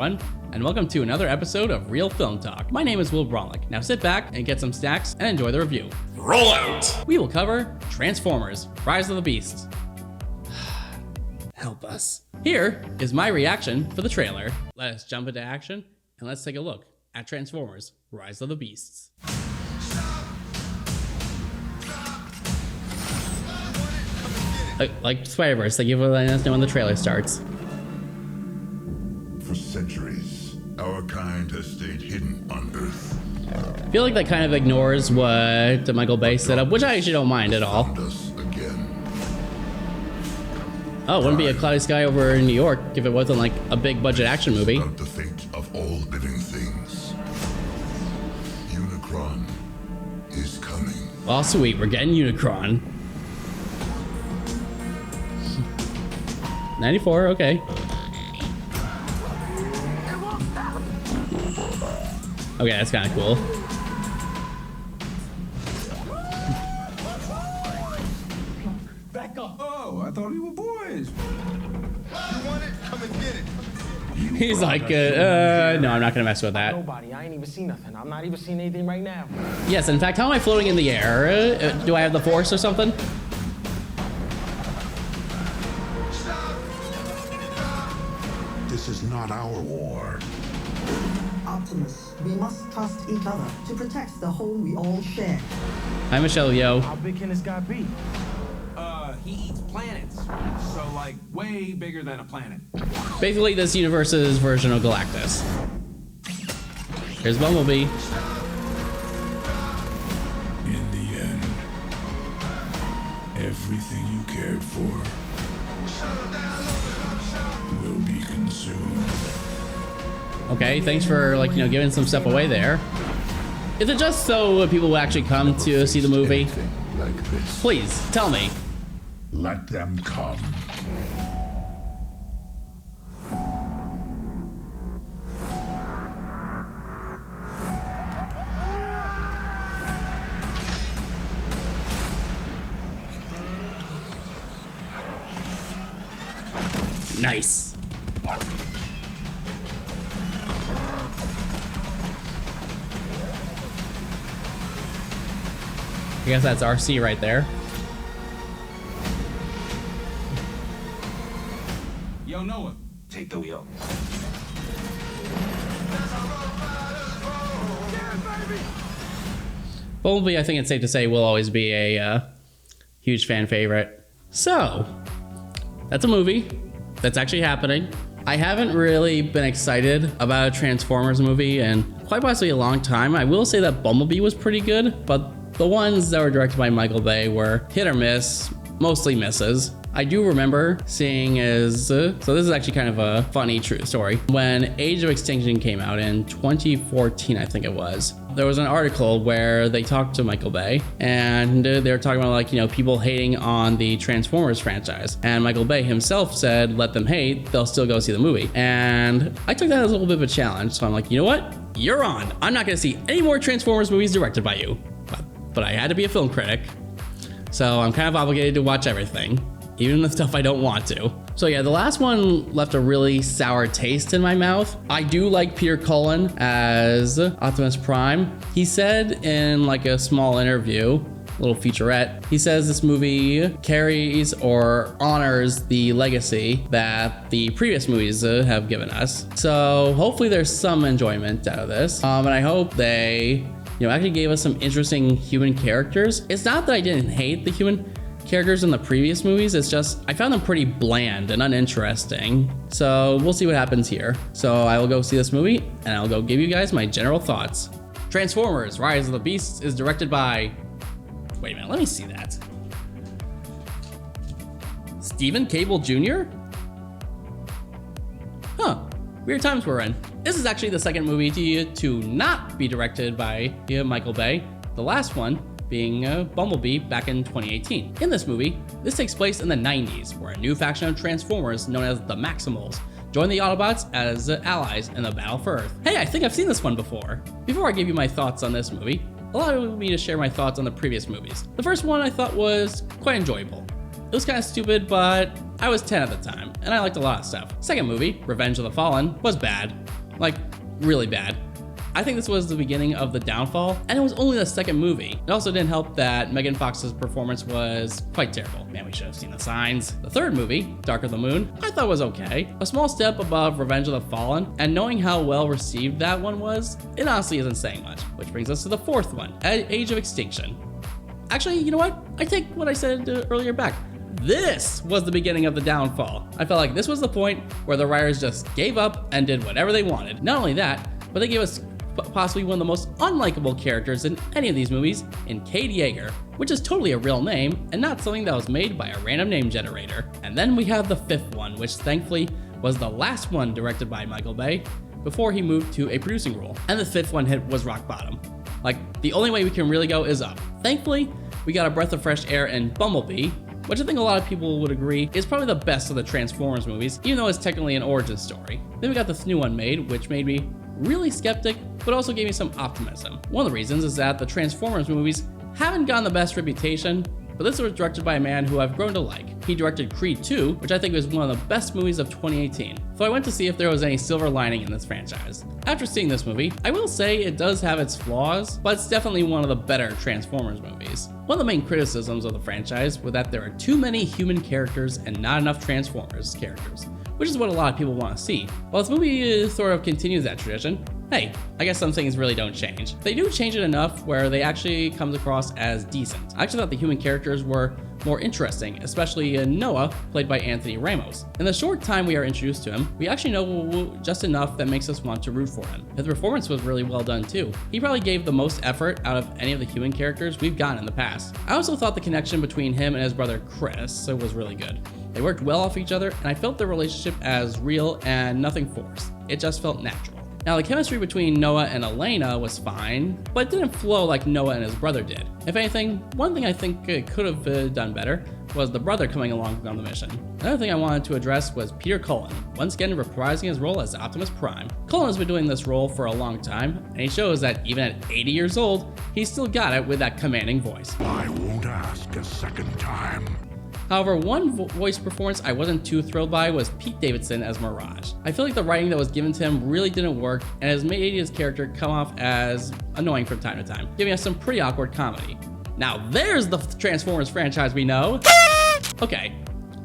everyone, and welcome to another episode of Real Film Talk. My name is Braunlich. Now sit back and get some snacks and enjoy the review. Roll out! We will cover Transformers: Rise of the Beasts. Help us. Here is my reaction for the trailer. Let us jump into action and let's take a look at Transformers: Rise of the Beasts. Like Spider-Verse, they give us know when the trailer starts. For centuries, our kind has stayed hidden on Earth. I feel like that kind of ignores what Micheal Bay set up, which I actually don't mind at all. Found us again. Oh, it wouldn't be a cloudy sky over in New York if it wasn't like a big budget action movie. About the fate of all living things. Unicron is coming. Oh, sweet, we're getting Unicron. 94, okay. Okay, that's kind of cool. Back up. Oh, I thought we were boys. You want it? Come and get it. He's like, no, I'm not gonna mess with that. Nobody. I ain't even seen nothing. I'm not even seeing anything right now. Yes, in fact, how am I floating in the air? Do I have the Force or something? This is not our war. Optimus, we must trust each other to protect the home we all share. Hi, Michelle, yo. How big can this guy be? He eats planets. So, like, way bigger than a planet. Basically, this universe's version of Galactus. Here's Bumblebee. In the end, everything you cared for will be consumed. Okay, thanks for, giving some stuff away there. Is it just so people will actually come to see the movie? Anything like this. Please, tell me. Let them come. Nice. I guess that's RC right there. Yo, Noah, take the wheel. Bumblebee, I think it's safe to say, will always be a huge fan favorite. So, that's a movie that's actually happening. I haven't really been excited about a Transformers movie in quite possibly a long time. I will say that Bumblebee was pretty good, but the ones that were directed by Micheal Bay were hit or miss, mostly misses. I do remember seeing so this is actually kind of a funny true story. When Age of Extinction came out in 2014, I think it was, there was an article where they talked to Micheal Bay and they were talking about people hating on the Transformers franchise. And Micheal Bay himself said, let them hate, they'll still go see the movie. And I took that as a little bit of a challenge. So I'm like, you know what? You're on. I'm not gonna see any more Transformers movies directed by you. But I had to be a film critic. So I'm kind of obligated to watch everything, even the stuff I don't want to. So yeah, the last one left a really sour taste in my mouth. I do like Peter Cullen as Optimus Prime. He said in a small interview, a little featurette, he says this movie carries or honors the legacy that the previous movies have given us. So hopefully there's some enjoyment out of this. And I hope they actually gave us some interesting human characters. It's not that I didn't hate the human characters in the previous movies, it's just I found them pretty bland and uninteresting. So we'll see what happens here. So I will go see this movie and I'll go give you guys my general thoughts. Transformers: Rise of the Beasts is directed by, wait a minute, let me see that. Stephen Cable Jr.? Huh, weird times we're in. This is actually the second movie to not be directed by Micheal Bay. The last one being Bumblebee back in 2018. In this movie, this takes place in the 90s, where a new faction of Transformers known as the Maximals join the Autobots as allies in the battle for Earth. Hey, I think I've seen this one before. Before I give you my thoughts on this movie, allow me to share my thoughts on the previous movies. The first one I thought was quite enjoyable. It was kind of stupid, but I was 10 at the time, and I liked a lot of stuff. Second movie, Revenge of the Fallen, was bad. Like, really bad. I think this was the beginning of the downfall, and it was only the second movie. It also didn't help that Megan Fox's performance was quite terrible. Man, we should have seen the signs. The third movie, Dark of the Moon, I thought was okay. A small step above Revenge of the Fallen, and knowing how well received that one was, it honestly isn't saying much. Which brings us to the fourth one, Age of Extinction. Actually, you know what? I take what I said earlier back. This was the beginning of the downfall. I felt like this was the point where the writers just gave up and did whatever they wanted. Not only that, but they gave us possibly one of the most unlikable characters in any of these movies in Cade Yeager, which is totally a real name and not something that was made by a random name generator. And then we have the fifth one, which thankfully was the last one directed by Micheal Bay before he moved to a producing role. And the fifth one hit was rock bottom. Like, the only way we can really go is up. Thankfully, we got a breath of fresh air in Bumblebee, which I think a lot of people would agree is probably the best of the Transformers movies, even though it's technically an origin story. Then we got this new one made, which made me really skeptic, but also gave me some optimism. One of the reasons is that the Transformers movies haven't gotten the best reputation, but this was directed by a man who I've grown to like. He directed Creed 2, which I think was one of the best movies of 2018. So I went to see if there was any silver lining in this franchise. After seeing this movie, I will say it does have its flaws, but it's definitely one of the better Transformers movies. One of the main criticisms of the franchise was that there are too many human characters and not enough Transformers characters, which is what a lot of people want to see. While this movie sort of continues that tradition, hey, I guess some things really don't change. They do change it enough where they actually comes across as decent. I actually thought the human characters were more interesting, especially Noah, played by Anthony Ramos. In the short time we are introduced to him, we actually know just enough that makes us want to root for him. His performance was really well done too. He probably gave the most effort out of any of the human characters we've gotten in the past. I also thought the connection between him and his brother Chris was really good. They worked well off each other, and I felt their relationship as real and nothing forced. It just felt natural. Now, the chemistry between Noah and Elena was fine, but it didn't flow like Noah and his brother did. If anything, one thing I think it could have done better was the brother coming along on the mission. Another thing I wanted to address was Peter Cullen, once again reprising his role as Optimus Prime. Cullen has been doing this role for a long time, and he shows that even at 80 years old, he's still got it with that commanding voice. I won't ask a second time. However, one voice performance I wasn't too thrilled by was Pete Davidson as Mirage. I feel like the writing that was given to him really didn't work and has made his character come off as annoying from time to time, giving us some pretty awkward comedy. Now there's the Transformers franchise we know. Okay,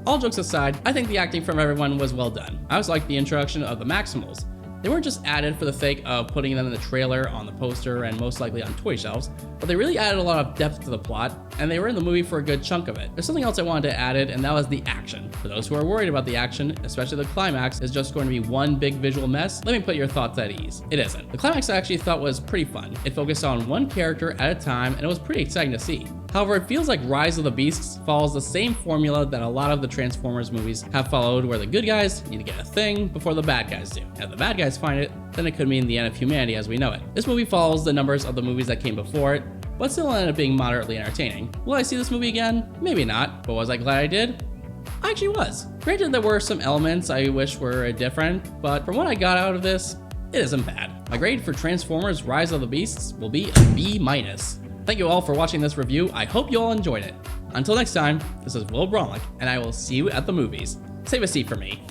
all jokes aside, I think the acting from everyone was well done. I also liked the introduction of the Maximals. They weren't just added for the sake of putting them in the trailer, on the poster, and most likely on toy shelves, but they really added a lot of depth to the plot, and they were in the movie for a good chunk of it. There's something else I wanted to add, and that was the action. For those who are worried about the action, especially the climax, is just going to be one big visual mess, let me put your thoughts at ease. It isn't. The climax I actually thought was pretty fun. It focused on one character at a time, and it was pretty exciting to see. However, it feels like Rise of the Beasts follows the same formula that a lot of the Transformers movies have followed, where the good guys need to get a thing before the bad guys do. And if the bad guys find it, then it could mean the end of humanity as we know it. This movie follows the numbers of the movies that came before it, but still ended up being moderately entertaining. Will I see this movie again? Maybe not, but was I glad I did? I actually was. Granted, there were some elements I wish were different, but from what I got out of this, it isn't bad. My grade for Transformers Rise of the Beasts will be a B-. Thank you all for watching this review. I hope you all enjoyed it. Until next time, this is Will Braunlich, and I will see you at the movies. Save a seat for me.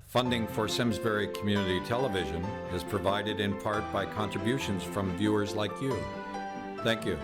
Funding for Simsbury Community Television is provided in part by contributions from viewers like you. Thank you.